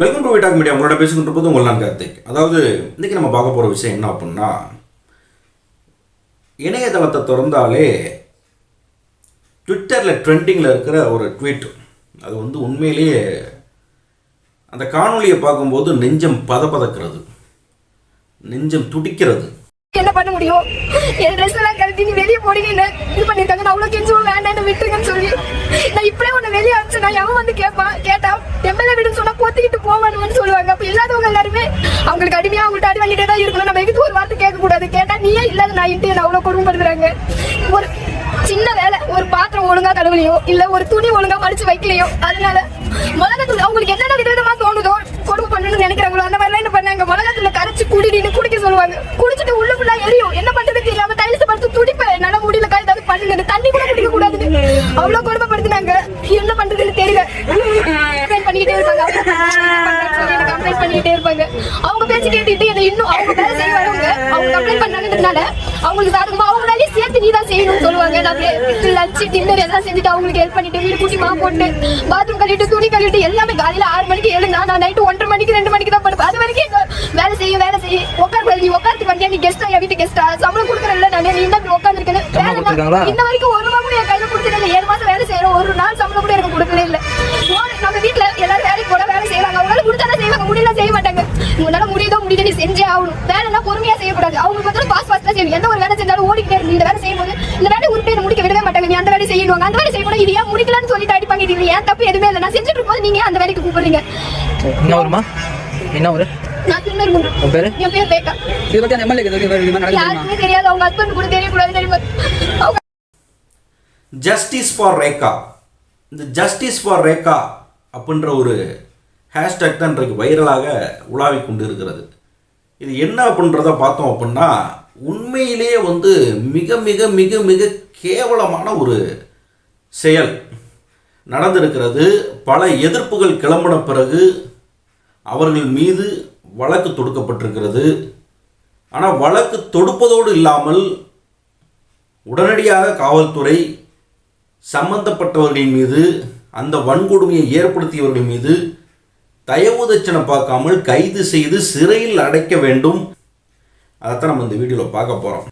Welcome to விடாக் media. உங்களோட பேசிக்கிட்டு இருப்பது உங்கள் நான் கார்த்திக். அதாவது இன்றைக்கி நம்ம பார்க்க போகிற விஷயம் என்ன அப்படின்னா, இணையதளத்தை திறந்தாலே ட்விட்டரில் ட்ரெண்டிங்கில் இருக்கிற ஒரு ட்வீட். அது உண்மையிலேயே அந்த காணொலியை பார்க்கும்போது நெஞ்சம் பதக்கிறது, நெஞ்சம் துடிக்கிறது. என்ன பண்ண முடியும்? என் ட்ரெஸ் எல்லாம் கழட்டி நீ வெளியே போடி இது பண்ணிருக்காங்க. நான் அவ்வளோ கெஞ்சுவோம் வேண்டாம் விட்டுருங்கன்னு சொல்லி நான் இப்படியே ஒன்று வெளியே அனுப்பிச்சு நான் எவன் கேட்டா எம்எல்ஏ வீடுன்னு சொன்னா போத்திக்கிட்டு போவானுன்னு சொல்லுவாங்க. அப்போ இல்லாதவங்க எல்லாருமே அவங்களுக்கு அடிமையாக அவங்கள்ட்ட அடி வாங்கிட்டே தான் இருக்கணும். நம்ம எதுக்கு ஒரு வார்த்தை கேட்கக்கூடாது. கேட்டா நீயே இல்லாத நான் இட்டு அவ்வளோ கொடுமைப்படுத்துறாங்க. ஒரு சின்ன வேலை, ஒரு பாத்திரம் ஒழுங்கா கழுவலையோ இல்ல ஒரு துணி ஒழுங்கா மடிச்சு வைக்கலையோ, அதனால மிளகாத்தூள் அவங்களுக்கு என்னென்ன விதவிதமா தோணுதோ கொடுமை பண்ணணும்னு நினைக்கிறாங்களோ அந்த மாதிரிலாம் என்ன பண்ணாங்க, மிளகாத்தூள கரைச்சு குடிக்க சொல்லுவாங்க. குடிச்சிட்டு உள்ள ஃபுல்லா எரியும். என்ன பண்றது தெரியாம டைல்ஸ் படுத்து துடிப்பேன். என்னால முடியல காய் ஏதாவது பண்ணுங்க, தண்ணி கூட குடிக்க கூடாதுன்னு அவ்வளவு கொடுமைப்படுத்தினாங்க. என்ன பண்றதுன்னு தெரியல. பண்ணிக்கிட்டே இருப்பாங்க, கம்ப்ளைண்ட் பண்ணிக்கிட்டே இருப்பாங்க. அவங்க பேச்சு கேட்டுட்டு இதை இன்னும் அவங்க வேலை செய்ய வரவங்க அவங்க கம்ப்ளைண்ட் பண்ணாங்கன்றதுனால அவங்களுக்கு சாதகமா அவங்க வேலையை சேர்த்து நீ தான் செய்யணும்னு சொல்லுவாங்க. லஞ்ச் டின்னர் எல்லாம் செஞ்சுட்டு அவங்களுக்கு ஹெல்ப் பண்ணிட்டு வீடு கூட்டி மா போட்டு பாத்ரூம் கழிட்டு துணி கழிட்டு எல்லாமே காலையில 6 மணிக்கு எழுந்தா நான் நைட்டு 1:30 மணிக்கு 2 மணிக்கு தான் படுப்பேன். அது வரைக்கும் வேலை செய்ய உட்காந்து நீ உட்காந்து வந்தியா, நீ கெஸ்டா என் வீட்டு கெஸ்டா சம்பளம் கொடுக்குறல நான் நீ தான் உட்காந்துருக்கேன். இன்ன வரைக்கும் 1 ரூபா கூட என் கையில கொடுத்துருக்கல. 7 மாசம் வேலை செய்யறோம், ஒரு நாள் சம்பளம் கூட எனக்கு கொடுக்கவே இல்லை. நம்ம வீட்டுல எல்லாரும் வேலைக்கு போட வேலை செய்யறாங்க. அவங்களால முடிச்சாதான் செய்வாங்க, முடியல செய்ய மாட்டாங்க. உங்களால முடியுதோ முடியுது நீ செஞ்சே ஆகணும். வேலைலாம் பொறுமையா செய்யக்கூடாது. அவங்களுக்கு வந்து பாஸ்ட் தான் செய்யணும். எந்த ஒரு வேலை செஞ்சாலும் ஓடிக்கிட்டே இருக்கு. இந்த வேலை செய்யும்போது இந்த வேலை உருப்பே முடிக்க விடவே மாட்டாங்க. நீ அந்த வேலை செய்யணும், அந்த வேலை செய்யணும், இது ஏன் முடிக்கலான்னு சொல்லிட்டு அடிப்பாங்க. இது ஏன் தப்பு எதுவுமே இல்லை. நான் செஞ்சுட்டு இருக்கும்போது நீங்க அந்த வேலைக்கு கூப்பிடுறீங்க. என்ன வருமா? என்ன ஒரு நான் திருநெல்வேலி. என் பேர் ரேகா. இது பத்தி அந்த எம்எல்ஏ யாருக்குமே தெரியாது. அவங்க ஹஸ்பண்ட் கூட தெரியக்கூடாது தெரியுமா? Justice for Rekha. இந்த ஜஸ்டிஸ் ஃபார் ரேகா அப்படின்ற ஒரு ஹேஷ்டேக் தான் இன்றைக்கு வைரலாக உலாவி கொண்டு இருக்கிறது. இது என்ன அப்படின்றத பார்த்தோம் அப்படின்னா, உண்மையிலேயே மிக மிக மிக மிக கேவலமான ஒரு செயல் நடந்திருக்கிறது. பல எதிர்ப்புகள் கிளம்பின பிறகு அவர்கள் மீது வழக்கு தொடுக்கப்பட்டிருக்கிறது. ஆனால் வழக்கு தொடுப்பதோடு இல்லாமல் உடனடியாக காவல்துறை சம்பந்தப்பட்டவர்கள் மீது, அந்த வன்கொடுமையை ஏற்படுத்தியவர்கள் மீது தயவு தட்சணை பார்க்காமல் கைது செய்து சிறையில் அடைக்க வேண்டும். அதைத்தான் நம்ம இந்த வீடியோவில் பார்க்க போகிறோம்.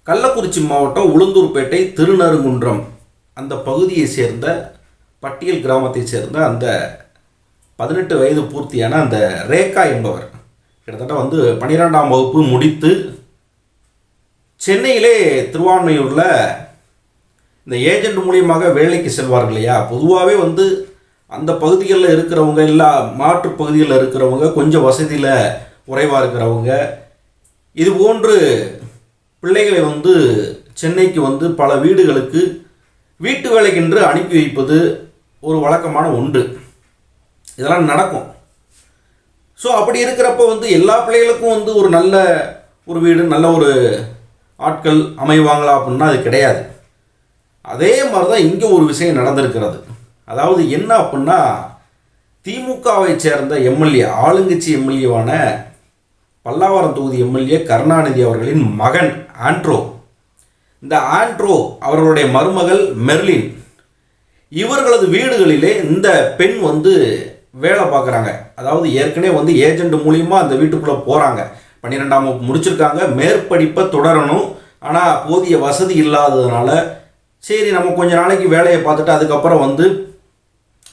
கள்ளக்குறிச்சி மாவட்டம் உளுந்தூர்பேட்டை திருநறுங்குன்றம் அந்த பகுதியை சேர்ந்த பட்டியல் கிராமத்தை சேர்ந்த அந்த 18 வயது பூர்த்தியான அந்த ரேகா என்பவர் கிட்டத்தட்ட 12ஆம் வகுப்பு முடித்து சென்னையிலே திருவான்மையூரில் இந்த ஏஜென்ட் மூலியமாக வேலைக்கு செல்வார்கள் இல்லையா. பொதுவாகவே அந்த பகுதிகளில் இருக்கிறவங்க இல்லை, மாற்று பகுதிகளில் இருக்கிறவங்க, கொஞ்சம் வசதியில் குறைவாக இருக்கிறவங்க, இது போன்று பிள்ளைகளை சென்னைக்கு பல வீடுகளுக்கு வீட்டு வேலைக்கென்று அனுப்பி வைப்பது ஒரு வழக்கமான ஒன்று. இதெல்லாம் நடக்கும். ஸோ அப்படி இருக்கிறப்ப எல்லா பிள்ளைகளுக்கும் ஒரு நல்ல ஒரு வீடு, நல்ல ஒரு ஆட்கள் அமைவாங்களா அப்படின்னா அது கிடையாது. அதே மாதிரி தான் இங்கே ஒரு விஷயம் நடந்திருக்கிறது. அதாவது என்ன அப்படின்னா, திமுகவை சேர்ந்த எம்எல்ஏ, ஆளுங்கட்சி எம்எல்ஏவான பல்லாவரம் தொகுதி எம்எல்ஏ கருணாநிதி அவர்களின் மகன் ஆண்ட்ரோ, இந்த ஆண்ட்ரோ அவர்களுடைய மருமகள் மெர்லின், இவர்களது வீடுகளிலே இந்த பெண் வேலை பார்க்குறாங்க. அதாவது ஏற்கனவே ஏஜென்ட் மூலியமாக அந்த வீட்டுக்குள்ளே போகிறாங்க. 12ஆம் வகுப்பு முடிச்சிருக்காங்க, மேற்படிப்பை தொடரணும். ஆனால் போதிய வசதி இல்லாததுனால சரி நம்ம கொஞ்ச நாளைக்கு வேலையை பார்த்துட்டு அதுக்கப்புறம்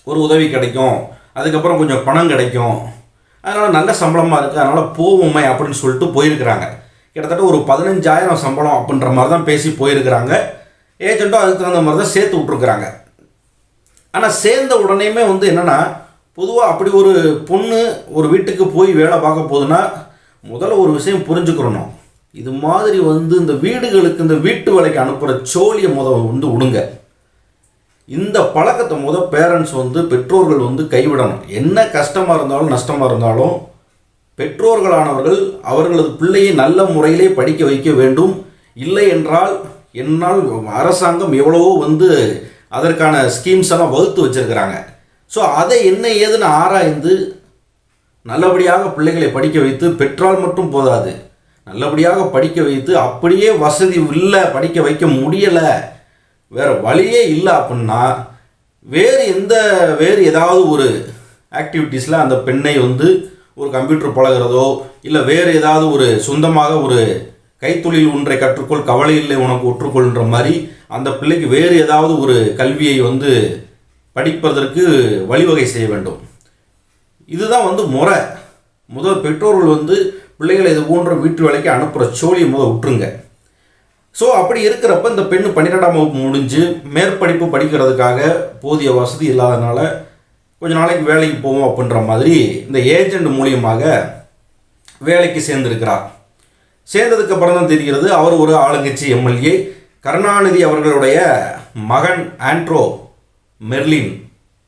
ஒரு உதவி கிடைக்கும், அதுக்கப்புறம் கொஞ்சம் பணம் கிடைக்கும், அதனால் நல்ல சம்பளமாக இருக்குது, அதனால் போவோமே அப்படின்னு சொல்லிட்டு போயிருக்கிறாங்க. கிட்டத்தட்ட ஒரு 15,000 சம்பளம் அப்படின்ற மாதிரி தான் பேசி போயிருக்கிறாங்க. ஏஜென்ட்டும் அதுக்கு தகுந்த மாதிரி தான் சேர்த்து விட்ருக்குறாங்க. ஆனால் சேர்ந்த உடனேயுமே என்னென்னா, பொதுவாக அப்படி ஒரு பொண்ணு ஒரு வீட்டுக்கு போய் வேலை பார்க்க போகுதுன்னா முதல்ல ஒரு விஷயம் புரிஞ்சுக்கிறணும். இது மாதிரி இந்த வீடுகளுக்கு இந்த வீட்டு வேலைக்கு அனுப்புகிற சோழியை விடுங்க. இந்த பழக்கத்தை பேரண்ட்ஸ் பெற்றோர்கள் கைவிடணும். என்ன கஷ்டமாக இருந்தாலும் நஷ்டமாக இருந்தாலும் பெற்றோர்களானவர்கள் அவர்களது பிள்ளையை நல்ல முறையிலே படிக்க வைக்க வேண்டும். இல்லை என்றால் என்னால் அரசாங்கம் எவ்வளவோ அதற்கான ஸ்கீம்ஸ் எல்லாம் வகுத்து வச்சிருக்கிறாங்க. ஸோ அதை என்ன ஏதுன்னு ஆராய்ந்து நல்லபடியாக பிள்ளைகளை படிக்க வைத்து, பெற்றால் மட்டும் போதாது, நல்லபடியாக படிக்க வைத்து, அப்படியே வசதி இல்லை, படிக்க வைக்க முடியலை, வேறு வழியே இல்லை அப்படின்னா வேறு ஏதாவது ஒரு ஆக்டிவிட்டீஸில் அந்த பெண்ணை வந்து ஒரு கம்ப்யூட்டர் பழகிறதோ இல்லை வேறு ஏதாவது ஒரு சொந்தமாக ஒரு கைத்தொழில் ஒன்றை கற்றுக்கொள், கவலை இல்லை உனக்கு ஒற்றுக்கொள்ன்ற மாதிரி அந்த பிள்ளைக்கு வேறு ஏதாவது ஒரு கல்வியை வந்து படிப்பதற்கு வழிவகை செய்ய வேண்டும். இதுதான் வந்து முறை. முதல் பெற்றோர்கள் வந்து பிள்ளைகளை இது போன்ற வீட்டு வேலைக்கு அனுப்புகிற சோழியை விட்டுருங்க. ஸோ அப்படி இருக்கிறப்ப இந்த பெண்ணு 12ஆம் வகுப்பு முடிஞ்சு மேற்படிப்பு படிக்கிறதுக்காக போதிய வசதி இல்லாதனால கொஞ்ச நாளைக்கு வேலைக்கு போவோம் அப்படின்ற மாதிரி இந்த ஏஜெண்ட் மூலியமாக வேலைக்கு சேர்ந்திருக்கிறார். சேர்ந்ததுக்கு அப்புறம் தான் தெரிகிறது அவர் ஒரு ஆளுங்கட்சி எம்எல்ஏ, கருணாநிதி அவர்களுடைய மகன் ஆண்ட்ரோ மெர்லின்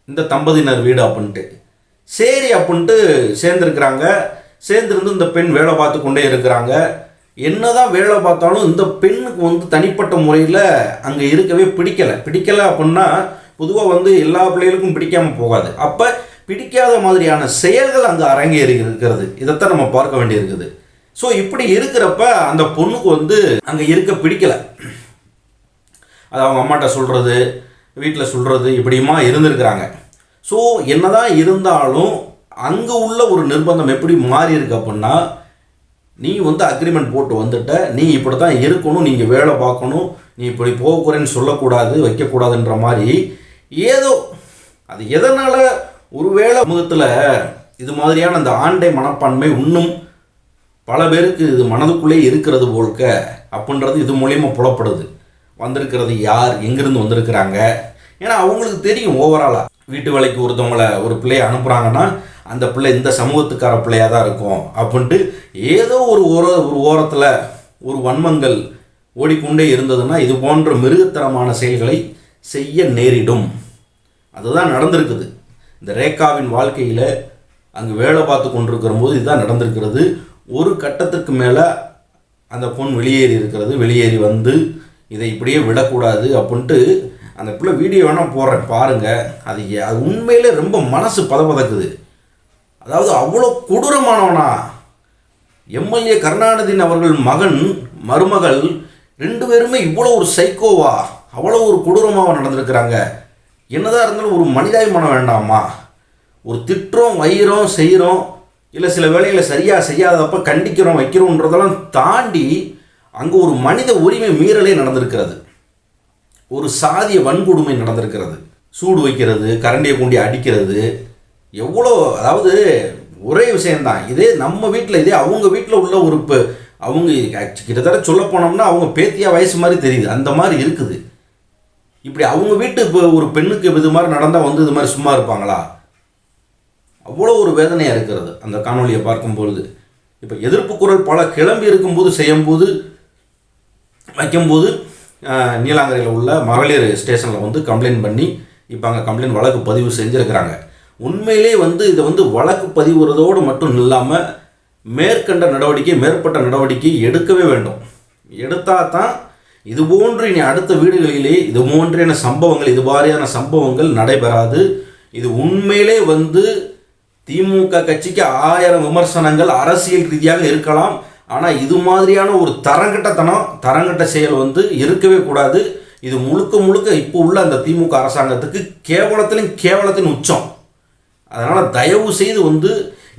இந்த தம்பதியினர் வீடு அப்படின்ட்டு. சரி அப்படின்ட்டு சேர்ந்துருக்கிறாங்க. சேர்ந்துருந்து இந்த பெண் வேலை பார்த்து கொண்டே இருக்கிறாங்க. என்னதான் வேலை பார்த்தாலும் இந்த பெண்ணுக்கு வந்து தனிப்பட்ட முறையில் அங்கே இருக்கவே பிடிக்கலை அப்படின்னா பொதுவாக வந்து எல்லா பிள்ளைகளுக்கும் பிடிக்காமல் போகாது. அப்போ பிடிக்காத மாதிரியான செயல்கள் அங்கே அரங்கேறி இருக்கிறது. இதைத்தான் நம்ம பார்க்க வேண்டியிருக்குது. ஸோ இப்படி இருக்கிறப்ப அந்த பொண்ணுக்கு வந்து அங்கே இருக்க பிடிக்கலை. அது அவங்க அம்மாட்ட சொல்கிறது, வீட்டில் சொல்கிறது, இப்படியுமா இருந்திருக்கிறாங்க. ஸோ என்னதான் இருந்தாலும் அங்கே உள்ள ஒரு நிர்பந்தம் எப்படி மாறி இருக்கு அப்படின்னா, நீ வந்து அக்ரிமெண்ட் போட்டு வந்துட்ட, நீ இப்படி தான் இருக்கணும், நீங்கள் வேலை பார்க்கணும், நீ இப்படி போகிறேன்னு சொல்லக்கூடாது, வைக்கக்கூடாதுன்ற மாதிரி ஏதோ அது எதனால் ஒருவேளை சமூகத்தில் இது மாதிரியான அந்த ஆண்டை மனப்பான்மை இன்னும் பல பேருக்கு இது மனதுக்குள்ளே இருக்கிறது போல்க அப்படின்றது இது மூலயமா புலப்படுது. வந்திருக்கிறது யார், எங்கேருந்து வந்திருக்கிறாங்க. ஏன்னா அவங்களுக்கு தெரியும் ஓவராலாக வீட்டு வேலைக்கு ஒருத்தவங்களை ஒரு பிள்ளையை அனுப்புகிறாங்கன்னா அந்த பிள்ளை இந்த சமூகத்துக்கார பிள்ளையாக தான் இருக்கும் அப்படின்ட்டு ஏதோ ஒரு ஓரத்தில் ஒரு வன்மங்கள் ஓடிக்கொண்டே இருந்ததுன்னா இது போன்ற மிருகத்தரமான செயல்களை செய்ய நேரிடும். அதுதான் நடந்திருக்குது. இந்த ரேகாவின் வாழ்க்கையில் அங்கே வேலை பார்த்து கொண்டிருக்கிற போது இதுதான் நடந்திருக்கிறது. ஒரு கட்டத்துக்கு மேலே அந்த பொண் வெளியேறி இருக்கிறது. வெளியேறி வந்து இதை இப்படியே விடக்கூடாது அப்படின்ட்டு அந்த பிள்ளை வீடியோ வேணால் போடுறேன் பாருங்கள். அது உண்மையிலே ரொம்ப மனசு பதபதக்குது. அதாவது அவ்வளோ கொடூரமானவனா எம்எல்ஏ கருணாநிதியின் அவர்கள் மகன் மருமகள் 2 பேருமே இவ்வளோ ஒரு சைக்கோவா, அவ்வளோ ஒரு கொடூரமாக நடந்திருக்கிறாங்க. என்னதான் இருந்தாலும் ஒரு மனிதாபிமானம் வேண்டாமா? ஒரு திட்டுறோம், வைகிறோம், செய்கிறோம், இல்லை சில வேலைகளை சரியாக செய்யாதப்ப கண்டிக்கிறோம், வைக்கிறோன்றதெல்லாம் தாண்டி அங்கே ஒரு மனித உரிமை மீறலே நடந்திருக்கிறது. ஒரு சாதிய வன்கொடுமை நடந்திருக்கிறது. சூடு வைக்கிறது, கரண்டியை கொண்டு அடிக்கிறது, எவ்வளோ, அதாவது ஒரே விஷயந்தான். இதே நம்ம வீட்டில், இதே அவங்க வீட்டில் உள்ள ஒரு அவங்க கிட்டத்தட்ட சொல்ல போனோம்னா அவங்க பேத்தியா வயசு மாதிரி தெரியுது, அந்த மாதிரி இருக்குது. இப்படி அவங்க வீட்டு இப்போ ஒரு பெண்ணுக்கு இது மாதிரி நடந்தால் வந்து இது மாதிரி சும்மா இருப்பாங்களா? அவ்வளோ ஒரு வேதனையாக இருக்கிறது அந்த காணொலியை பார்க்கும்பொழுது. இப்போ எதிர்ப்பு குரல் பல கிளம்பி இருக்கும்போது செய்யும்போது வைக்கும்போது நீலாங்கரையில் உள்ள மகளிர் ஸ்டேஷனில் வந்து கம்ப்ளைண்ட் பண்ணி இப்போ அங்கே கம்ப்ளைண்ட் வழக்கு பதிவு செஞ்சுருக்கிறாங்க. உண்மையிலே வந்து இதை வந்து வழக்கு பதிவுறதோடு மட்டும் இல்லாமல் மேற்கண்ட மேற்பட்ட நடவடிக்கை எடுக்கவே வேண்டும். எடுத்தால் தான் இது போன்று இனி அடுத்த வீடுகளிலே இது போன்றான சம்பவங்கள், இது மாதிரியான சம்பவங்கள் நடைபெறாது. இது உண்மையிலே வந்து திமுக கட்சிக்கு 1000 விமர்சனங்கள் அரசியல் ரீதியாக இருக்கலாம். ஆனால் இது மாதிரியான ஒரு தரங்கட்ட செயல் வந்து இருக்கவே கூடாது. இது முழுக்க இப்போ உள்ள அந்த திமுக அரசாங்கத்துக்கு கேவலத்தின் உச்சம். அதனால் தயவு செய்து வந்து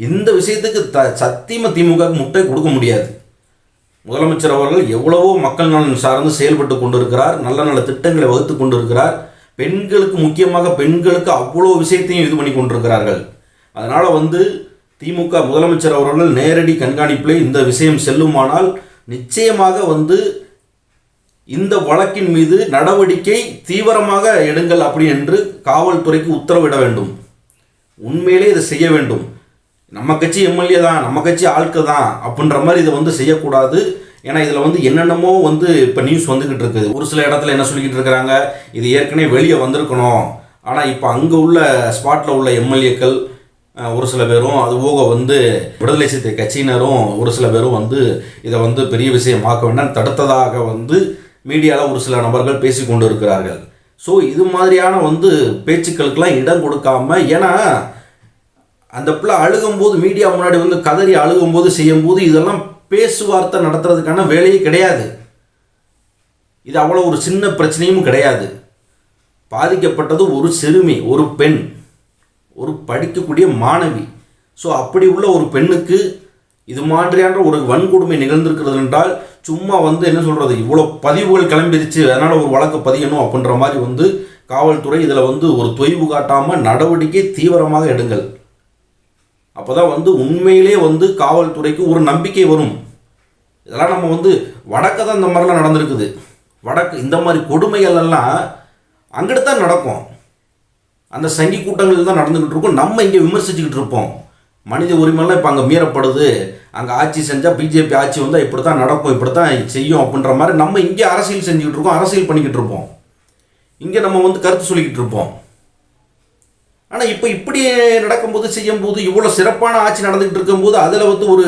இந்த விஷயத்துக்கு சத்தியமாக திமுக முட்டை கொடுக்க முடியாது. முதலமைச்சர் அவர்கள் எவ்வளவோ மக்கள் நலன் சார்ந்து செயல்பட்டு கொண்டிருக்கிறார், நல்ல நல்ல திட்டங்களை வகுத்து கொண்டிருக்கிறார். பெண்களுக்கு, முக்கியமாக பெண்களுக்கு அவ்வளோ விஷயத்தையும் இது பண்ணி கொண்டிருக்கிறார்கள். அதனால் வந்து திமுக முதலமைச்சர் அவர்கள் நேரடி கண்காணிப்பில் இந்த விஷயம் செல்லுமானால் நிச்சயமாக வந்து இந்த வழக்கின் மீது நடவடிக்கை தீவிரமாக எடுங்கள் அப்படி என்று காவல்துறைக்கு உத்தரவிட வேண்டும். உண்மையிலே இதை செய்ய வேண்டும். நம்ம கட்சி எம்எல்ஏ தான், நம்ம கட்சி ஆட்கள் தான் அப்படின்ற மாதிரி இதை வந்து செய்யக்கூடாது. ஏன்னா இதில் வந்து என்னென்னமோ வந்து இப்போ நியூஸ் வந்துக்கிட்டு இருக்குது. ஒரு சில இடத்துல என்ன சொல்லிக்கிட்டு இருக்கிறாங்க, இது ஏற்கனவே வெளியே வந்திருக்கணும், ஆனால் இப்போ அங்கே உள்ள ஸ்பாட்டில் உள்ள எம்எல்ஏக்கள் ஒரு சில பேரும், அதுபோக வந்து விடுதலை சிறுத்தை கட்சியினரும் ஒரு சில பேரும் வந்து இதை வந்து பெரிய விஷயமாக்க வேண்டாம் தடுத்ததாக வந்து மீடியாவில் ஒரு சில நபர்கள் பேசி கொண்டு இருக்கிறார்கள். ஸோ இது மாதிரியான வந்து பேச்சுக்களுக்கெல்லாம் இடம் கொடுக்காம, ஏன்னா அந்த பிள்ளை அழுகும்போது மீடியா முன்னாடி வந்து கதறி அழுகும்போது செய்யும்போது இதெல்லாம் பேச்சுவார்த்தை நடத்துறதுக்கான வேலையே கிடையாது. இது அவ்வளோ ஒரு சின்ன பிரச்சனையும் கிடையாது. பாதிக்கப்பட்டது ஒரு சிறுமி, ஒரு பெண், ஒரு படிக்கக்கூடிய மாணவி. ஸோ அப்படி உள்ள ஒரு பெண்ணுக்கு இது மாதிரியான ஒரு வன்கொடுமை நிகழ்ந்திருக்கிறது என்றால் சும்மா வந்து என்ன சொல்கிறது, இவ்வளோ பதிவுகள் கிளம்பிடுச்சு அதனால் ஒரு வழக்கு பதியணும் அப்படின்ற மாதிரி வந்து காவல்துறை இதில் வந்து ஒரு தொய்வு காட்டாமல் நடவடிக்கை தீவிரமாக எடுங்கள். அப்போ தான் வந்து உண்மையிலே வந்து காவல்துறைக்கு ஒரு நம்பிக்கை வரும். இதெல்லாம் நம்ம வந்து வடக்க தான் இந்த மாதிரிலாம் நடந்திருக்குது. வடக்கு இந்த மாதிரி கொடுமைகள் எல்லாம் அங்கிட்டு தான் நடக்கும், அந்த சங்கி கூட்டங்கள் தான் நடந்துக்கிட்டு இருக்கும். நம்ம இங்கே விமர்சிச்சுக்கிட்டு இருப்போம். மனித உரிமைலாம் இப்போ அங்கே மீறப்படுது, அங்கே ஆட்சி செஞ்சால் பிஜேபி ஆட்சி வந்தால் இப்படி தான் நடக்கும், இப்படி தான் செய்யும் அப்படின்ற மாதிரி நம்ம இங்கே அரசியல் செஞ்சுக்கிட்டு இருக்கோம், அரசியல் பண்ணிக்கிட்டு இருப்போம். இங்கே நம்ம வந்து கருத்து சொல்லிக்கிட்டு இருப்போம். ஆனால் இப்போ இப்படி நடக்கும்போது செய்யும்போது இவ்வளோ சிறப்பான ஆட்சி நடந்துக்கிட்டு இருக்கும்போது அதில் வந்து ஒரு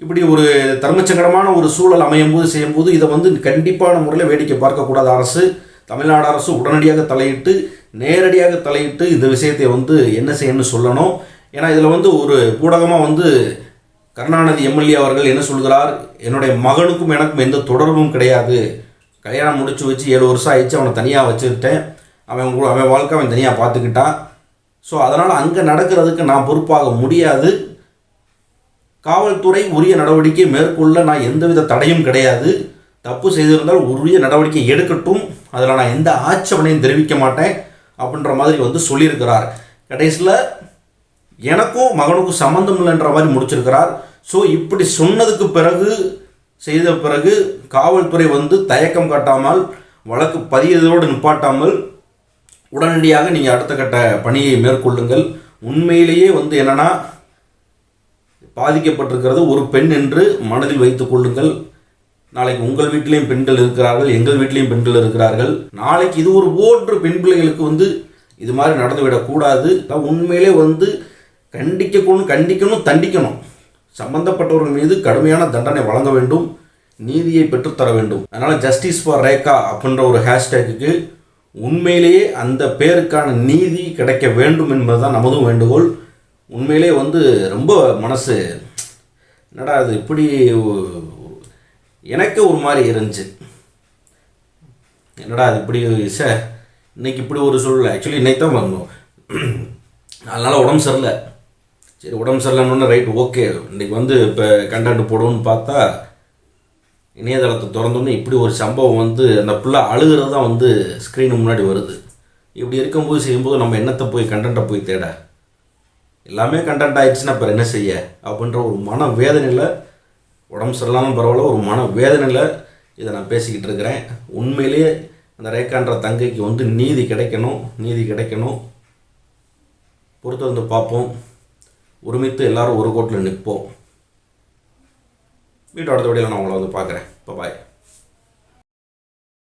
இப்படி ஒரு தர்மச்சங்கடமான ஒரு சூழல் அமையும் போது செய்யும்போது இதை வந்து கண்டிப்பான முறையில் வேடிக்கை பார்க்கக்கூடாத அரசு, தமிழ்நாடு அரசு உடனடியாக தலையிட்டு நேரடியாக தலையிட்டு இந்த விஷயத்தை வந்து என்ன செய்யணும்னு சொல்லணும். ஏன்னா இதில் வந்து ஒரு ஊடகமாக வந்து கருணாநிதி எம்எல்ஏ அவர்கள் என்ன சொல்கிறார், என்னுடைய மகனுக்கும் எனக்கும் எந்த தொடர்பும் கிடையாது, கல்யாணம் முடிச்சு வச்சு 7 வருஷம் ஆயிடுச்சு, அவனை தனியாக வச்சுக்கிட்டேன், அவன் வாழ்க்கை அவன் தனியாக பார்த்துக்கிட்டான். ஸோ அதனால் அங்கே நடக்கிறதுக்கு நான் பொறுப்பாக முடியாது, காவல்துறை உரிய நடவடிக்கை மேற்கொள்ள நான் எந்தவித தடையும் கிடையாது, தப்பு செய்திருந்தால் உரிய நடவடிக்கை எடுக்கட்டும், அதில் நான் எந்த ஆட்சேபனையும் தெரிவிக்க மாட்டேன் அப்படின்ற மாதிரி வந்து சொல்லியிருக்கிறார். கடைசியில் எனக்கும் மகனுக்கும் சம்மந்தம் இல்லைன்ற மாதிரி முடிச்சிருக்கிறார். ஸோ இப்படி சொன்னதுக்கு பிறகு செய்த பிறகு காவல்துறை வந்து தயக்கம் காட்டாமல் வழக்கு பதியதோடு நிப்பாட்டாமல் உடனடியாக நீங்கள் அடுத்த கட்ட பணியை மேற்கொள்ளுங்கள். உண்மையிலேயே வந்து என்னென்னா பாதிக்கப்பட்டிருக்கிறது ஒரு பெண் என்று மனதில் வைத்துக் கொள்ளுங்கள். நாளைக்கு உங்கள் வீட்டிலையும் பெண்கள் இருக்கிறார்கள், எங்கள் வீட்டிலையும் பெண்கள் இருக்கிறார்கள். நாளைக்கு இது ஒரு போன்று பெண் பிள்ளைகளுக்கு வந்து இது மாதிரி நடந்துவிடக்கூடாது. உண்மையிலே வந்து கண்டிக்கணும், தண்டிக்கணும். சம்பந்தப்பட்டவர்கள் மீது கடுமையான தண்டனை வழங்க வேண்டும், நீதியை பெற்றுத்தர வேண்டும். அதனால் ஜஸ்டிஸ் ஃபார் ரேகா அப்படின்ற ஒரு ஹேஷ்டேக்கு உண்மையிலேயே அந்த பேருக்கான நீதி கிடைக்க வேண்டும் என்பதுதான் நமதும் வேண்டுகோள். உண்மையிலே வந்து ரொம்ப மனசு என்னடா அது இப்படி எனக்கு ஒரு மாதிரி இருந்துச்சு. என்னடா அது இப்படி இன்னைக்கு இப்படி ஒரு சூழ்நிலை. ஆக்சுவலி இன்னைக்கு தான் வரணும், அதனால் உடம்பு சரியில்லை. சரி உடம்பு சரியில்லைன்னு ரைட் ஓகே, இன்றைக்கி வந்து இப்போ கண்டென்ட் போடுவோன்னு பார்த்தா இணையதளத்தை திறந்தோன்னே இப்படி ஒரு சம்பவம் வந்து அந்த பிள்ளை அழுகிறது தான் வந்து ஸ்க்ரீனு முன்னாடி வருது. இப்படி இருக்கும்போது செய்யும்போது நம்ம என்னத்தை போய் கண்டென்ட்டை போய் தேட, எல்லாமே கண்டென்ட் ஆகிடுச்சுன்னா அப்புறம் என்ன செய்ய அப்படின்ற ஒரு மன வேதனையில், உடம்பு சரியில்லாமல் பரவாயில்ல, ஒரு மன வேதனையில் இதை நான் பேசிக்கிட்டு இருக்கிறேன். உண்மையிலேயே அந்த ரேகான்ற தங்கைக்கு வந்து நீதி கிடைக்கணும். பொறுத்து வந்து பார்ப்போம். ஒருமித்து எல்லாரும் ஒரு கோட்டில் நிற்போம். வீட்டோட வீடியோவில் நான் உங்களை வந்து பார்க்குறேன். பாய்.